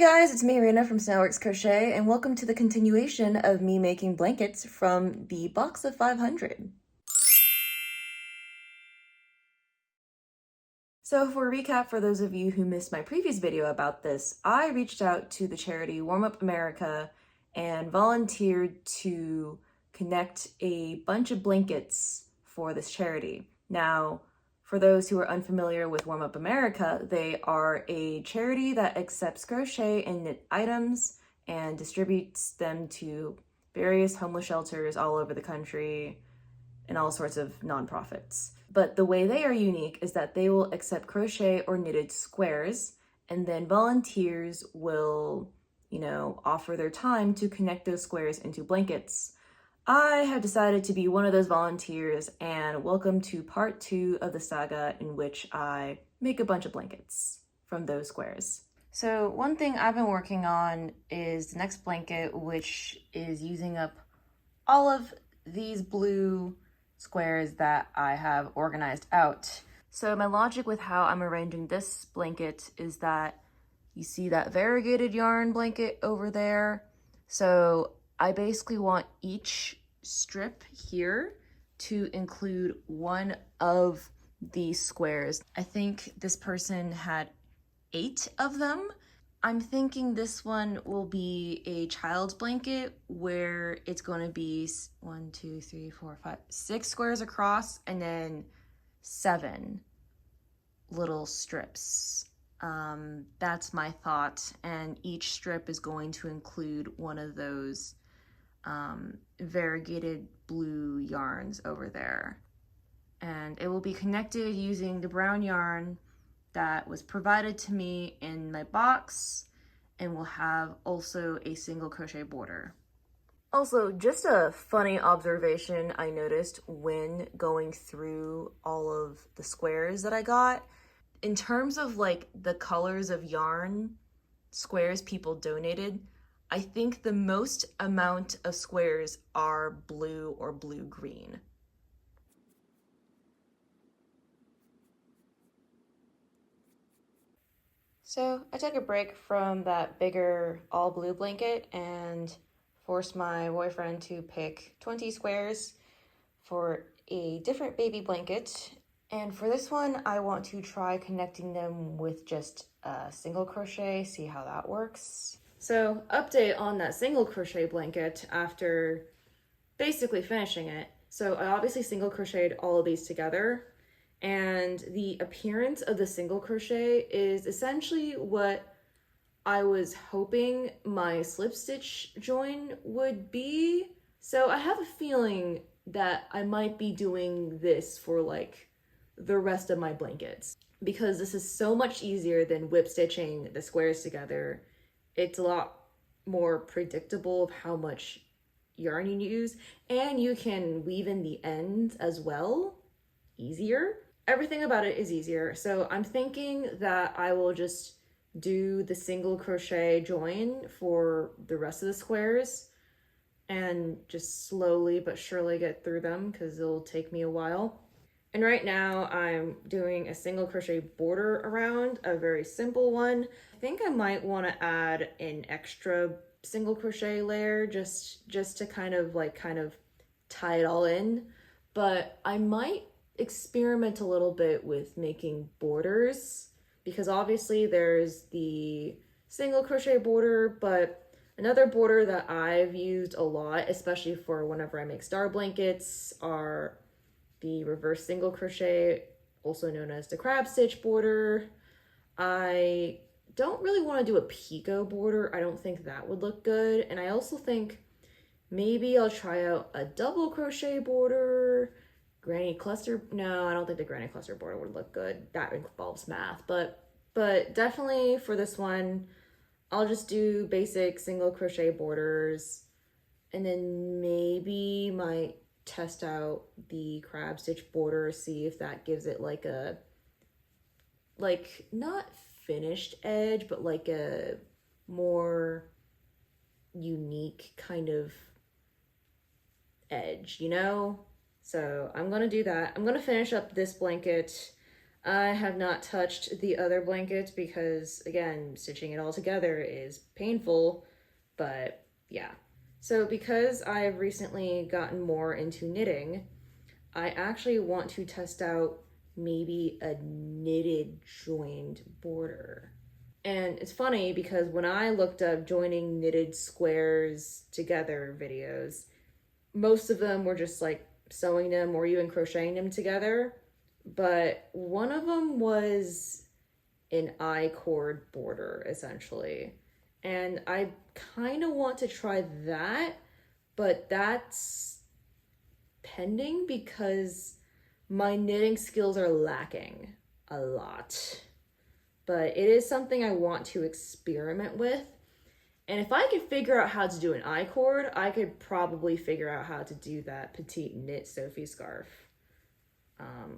guys, it's me, Rena from Snailworks Crochet, and welcome to the continuation of me making blankets from the box of 500. So for a recap, for those of you who missed my previous video about this, I reached out to the charity Warm Up America and volunteered to connect a bunch of blankets for this charity. Now, for those who are unfamiliar with Warm Up America, they are a charity that accepts crochet and knit items and distributes them to various homeless shelters all over the country and all sorts of nonprofits. But the way they are unique is that they will accept crochet or knitted squares, and then volunteers will, offer their time to connect those squares into blankets. I have decided to be one of those volunteers, and welcome to part 2 of the saga in which I make a bunch of blankets from those squares. So one thing I've been working on is the next blanket, which is using up all of these blue squares that I have organized out. So my logic with how I'm arranging this blanket is that you see that variegated yarn blanket over there. So I basically want each strip here to include one of these squares. I think this person had 8 of them. I'm thinking this one will be a child's blanket where it's going to be 6 squares across and then 7 little strips. That's my thought, and each strip is going to include one of those variegated blue yarns over there. And it will be connected using the brown yarn that was provided to me in my box, and will have also a single crochet border. Also, just a funny observation I noticed when going through all of the squares that I got. In terms of like the colors of yarn squares people donated, I think the most amount of squares are blue or blue-green. So I took a break from that bigger all blue blanket and forced my boyfriend to pick 20 squares for a different baby blanket. And for this one, I want to try connecting them with just a single crochet, see how that works. So update on that single crochet blanket after basically finishing it. So I obviously single crocheted all of these together, and the appearance of the single crochet is essentially what I was hoping my slip stitch join would be. So I have a feeling that I might be doing this for like the rest of my blankets, because this is so much easier than whip stitching the squares together. It's a lot more predictable of how much yarn you use, and you can weave in the ends as well easier. Everything about it is easier. So I'm thinking that I will just do the single crochet join for the rest of the squares and just slowly but surely get through them, because it'll take me a while. And right now I'm doing a single crochet border around, a very simple one. I think I might want to add an extra single crochet layer just to kind of tie it all in, but I might experiment a little bit with making borders, because obviously there's the single crochet border, but another border that I've used a lot, especially for whenever I make star blankets, are the reverse single crochet, also known as the crab stitch border. I don't really want to do a picot border. I don't think that would look good. And I also think maybe I'll try out a double crochet border. Granny cluster, no, I don't think the granny cluster border would look good. That involves math, but definitely for this one, I'll just do basic single crochet borders, and then maybe might test out the crab stitch border, see if that gives it like a, not finished edge, but like a more unique kind of edge, So I'm gonna do that. I'm gonna finish up this blanket. I have not touched the other blanket because, again, stitching it all together is painful, but yeah. So because I've recently gotten more into knitting, I actually want to test out maybe a knitted joined border. And it's funny because when I looked up joining knitted squares together videos, most of them were just like sewing them or even crocheting them together. But one of them was an I-cord border, essentially. And I kind of want to try that, but that's pending because my knitting skills are lacking a lot. But it is something I want to experiment with. And if I could figure out how to do an I-cord, I could probably figure out how to do that petite knit Sophie scarf,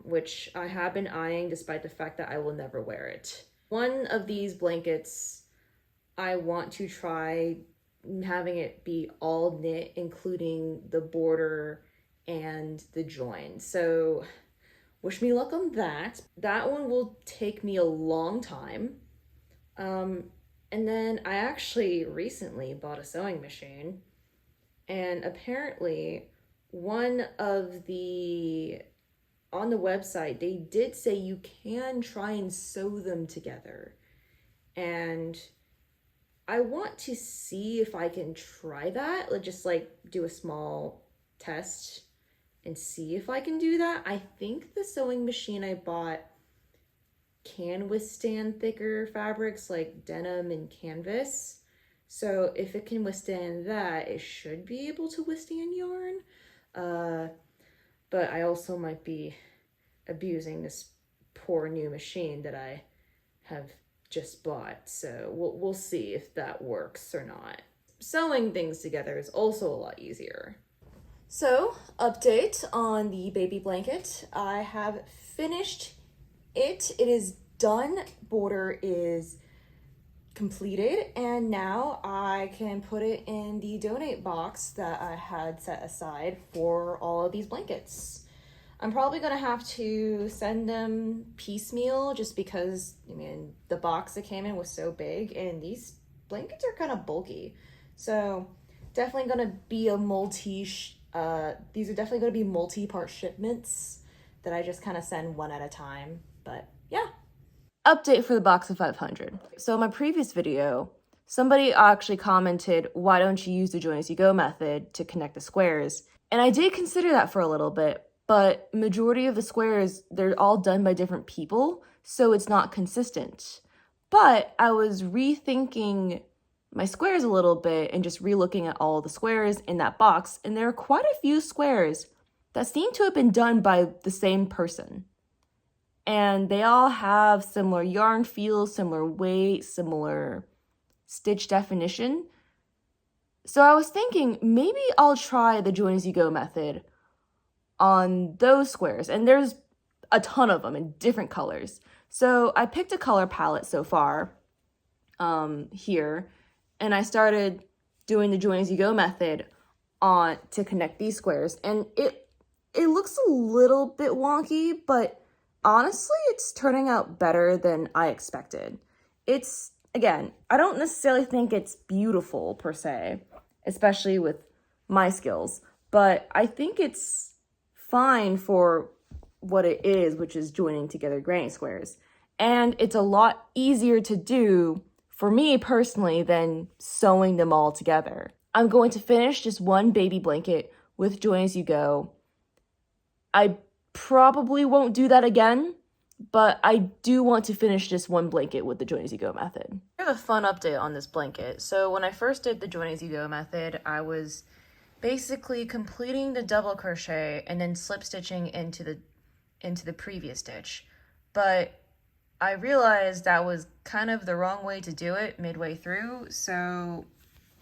which I have been eyeing despite the fact that I will never wear it. One of these blankets, I want to try having it be all knit, including the border and the join. So wish me luck on that. That one will take me a long time. And then I actually recently bought a sewing machine, and apparently one of the, on the website, they did say you can try and sew them together. And I want to see if I can try that. Let's just like do a small test and see if I can do that. I think the sewing machine I bought can withstand thicker fabrics like denim and canvas. So if it can withstand that, it should be able to withstand yarn. But I also might be abusing this poor new machine that I have just bought. So we'll see if that works or not. Sewing things together is also a lot easier. So, update on the baby blanket. I have finished it. It is done. Border is completed, and now I can put it in the donate box that I had set aside for all of these blankets. I'm probably gonna have to send them piecemeal just because, I mean, the box it came in was so big and these blankets are kind of bulky. So definitely gonna be a these are definitely gonna be multi-part shipments that I just kind of send one at a time, but yeah. Update for the box of 500. So in my previous video, somebody actually commented, why don't you use the join as you go method to connect the squares? And I did consider that for a little bit, but majority of the squares, they're all done by different people, so it's not consistent. But I was rethinking my squares a little bit and just re-looking at all the squares in that box, and there are quite a few squares that seem to have been done by the same person. And they all have similar yarn feel, similar weight, similar stitch definition. So I was thinking maybe I'll try the join as you go method on those squares. And there's a ton of them in different colors. So I picked a color palette so far here, and I started doing the join as you go method on to connect these squares. And it looks a little bit wonky, but honestly, it's turning out better than I expected. It's, again, I don't necessarily think it's beautiful per se, especially with my skills, but I think it's fine for what it is, which is joining together granny squares. And it's a lot easier to do for me personally than sewing them all together. I'm going to finish just one baby blanket with join as you go. I probably won't do that again, but I do want to finish just one blanket with the join as you go method. I have a fun update on this blanket. So when I first did the join as you go method, I was basically completing the double crochet and then slip stitching into the previous stitch. But I realized that was kind of the wrong way to do it midway through. So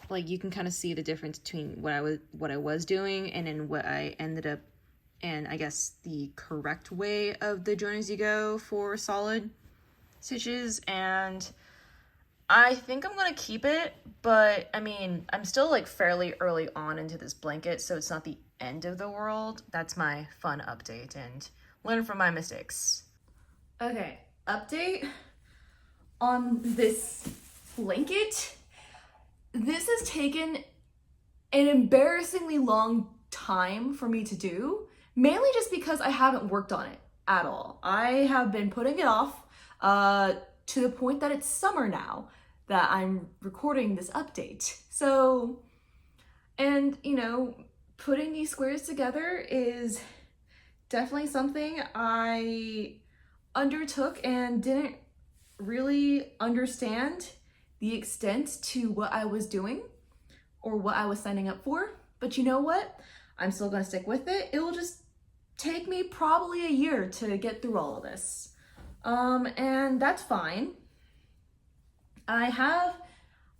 like you can kind of see the difference between what I was doing and then what I ended up, and I guess the correct way of the join as you go for solid stitches. And I think I'm gonna keep it, but I mean, I'm still like fairly early on into this blanket, so it's not the end of the world. That's my fun update and learn from my mistakes. Okay, update on this blanket. This has taken an embarrassingly long time for me to do, mainly just because I haven't worked on it at all. I have been putting it off to the point that it's summer now that I'm recording this update. So, and you know, putting these squares together is definitely something I undertook and didn't really understand the extent to what I was doing or what I was signing up for. But you know what? I'm still gonna stick with it. It will just take me probably a year to get through all of this. And that's fine. I have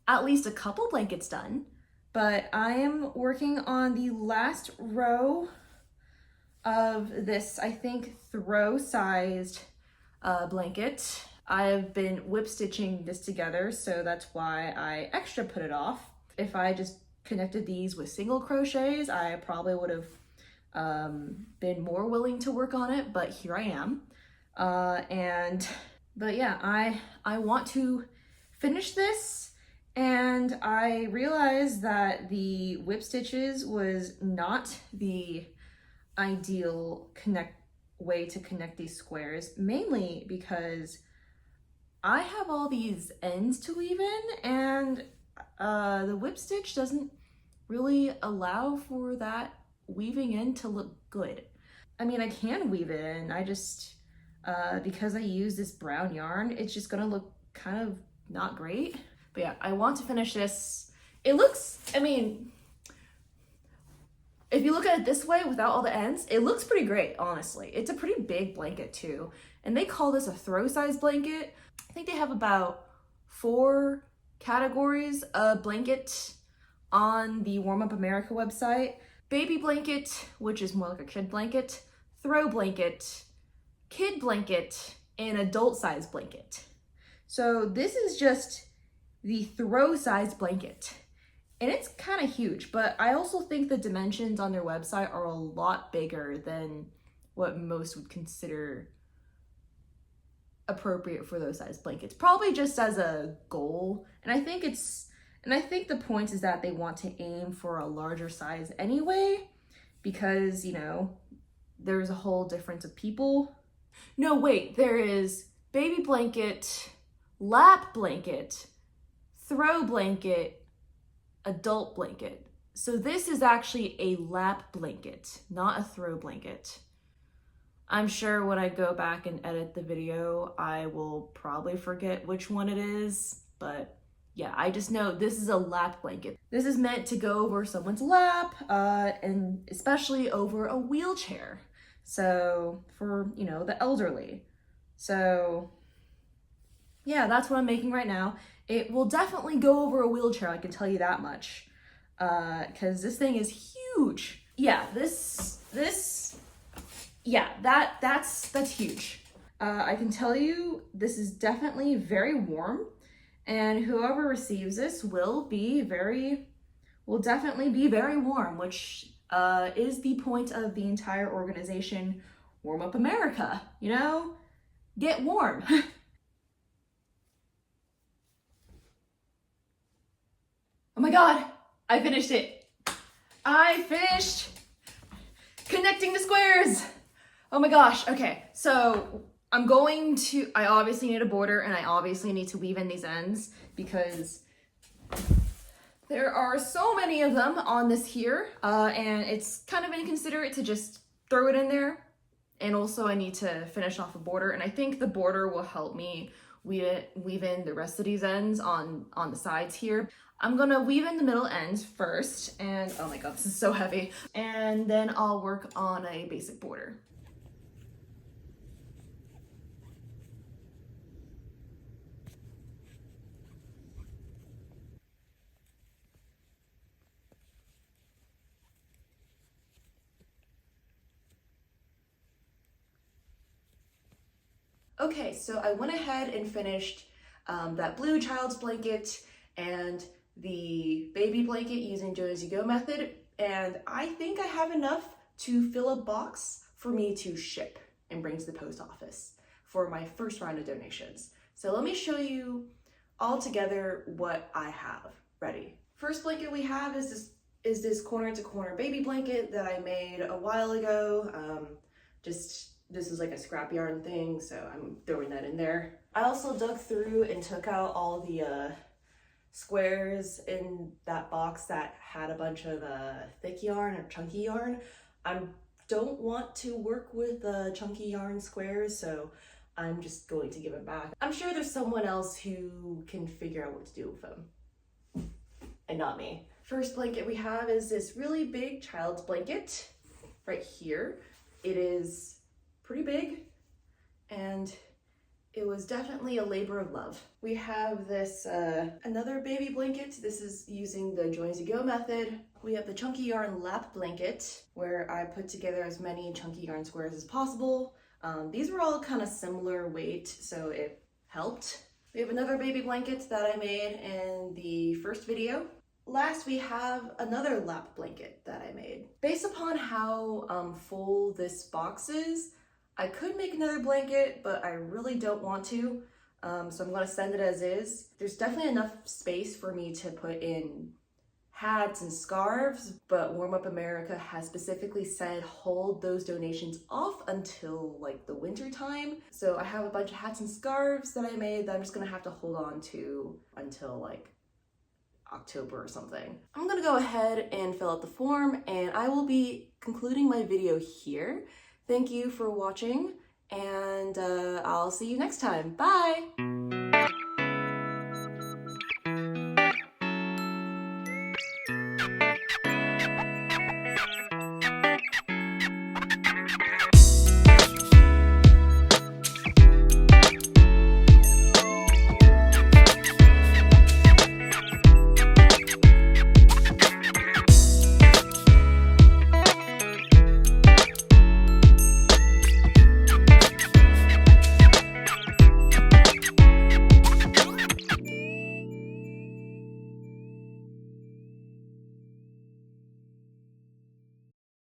at least a couple blankets done, but I am working on the last row of this, I think, throw-sized blanket. I've been whip stitching this together, so that's why I extra put it off. If I just connected these with single crochets, I probably would have been more willing to work on it, but here I am. But yeah, I want to finish this, and I realized that the whip stitches was not the ideal way to connect these squares, mainly because I have all these ends to weave in, and the whip stitch doesn't really allow for that weaving in to look good. I mean, I can weave it in, I just, because I use this brown yarn, it's just gonna look kind of not great. But yeah, I want to finish this. It looks, I mean, if you look at it this way without all the ends, it looks pretty great, honestly. It's a pretty big blanket too. And they call this a throw size blanket. I think they have about 4 categories of blanket on the Warm Up America website. Baby blanket, which is more like a kid blanket, throw blanket, kid blanket, and adult size blanket. So this is just the throw size blanket. And it's kind of huge, but I also think the dimensions on their website are a lot bigger than what most would consider appropriate for those size blankets. Probably just as a goal. And I think the point is that they want to aim for a larger size anyway, because, you know, there's a whole difference of people. No, wait, there is baby blanket, lap blanket, throw blanket, adult blanket. So this is actually a lap blanket, not a throw blanket. I'm sure when I go back and edit the video, I will probably forget which one it is, but yeah, I just know this is a lap blanket. This is meant to go over someone's lap, and especially over a wheelchair. So for, you know, the elderly. So yeah, that's what I'm making right now. It will definitely go over a wheelchair, I can tell you that much. Cause this thing is huge. Yeah, that's huge. I can tell you this is definitely very warm, and whoever receives this will definitely be very warm, which is the point of the entire organization, Warm Up America, you know? Get warm. Oh my God, I finished it. I finished connecting the squares. Oh my gosh, okay, so I obviously need a border, and I obviously need to weave in these ends because there are so many of them on this here, and it's kind of inconsiderate to just throw it in there. And also I need to finish off a border, and I think the border will help me weave in the rest of these ends on the sides here. I'm gonna weave in the middle ends first, and oh my God, this is so heavy. And then I'll work on a basic border. Okay, so I went ahead and finished that blue child's blanket and the baby blanket using Jo As You Go method, and I think I have enough to fill a box for me to ship and bring to the post office for my first round of donations. So let me show you all together what I have ready. First blanket we have is this corner to corner baby blanket that I made a while ago. This is like a scrap yarn thing, so I'm throwing that in there. I also dug through and took out all the squares in that box that had a bunch of thick yarn or chunky yarn. I don't want to work with chunky yarn squares, so I'm just going to give them back. I'm sure there's someone else who can figure out what to do with them, and not me. First blanket we have is this really big child's blanket right here. It is pretty big, and it was definitely a labor of love. We have this another baby blanket. This is using the join as you go method. We have the chunky yarn lap blanket, where I put together as many chunky yarn squares as possible. These were all kind of similar weight, so it helped. We have another baby blanket that I made in the first video. Last, we have another lap blanket that I made. Based upon how full this box is, I could make another blanket, but I really don't want to, so I'm going to send it as is. There's definitely enough space for me to put in hats and scarves, but Warm Up America has specifically said hold those donations off until like the winter time. So I have a bunch of hats and scarves that I made that I'm just going to have to hold on to until like October or something. I'm gonna go ahead and fill out the form, and I will be concluding my video here. Thank you for watching, and I'll see you next time. Bye!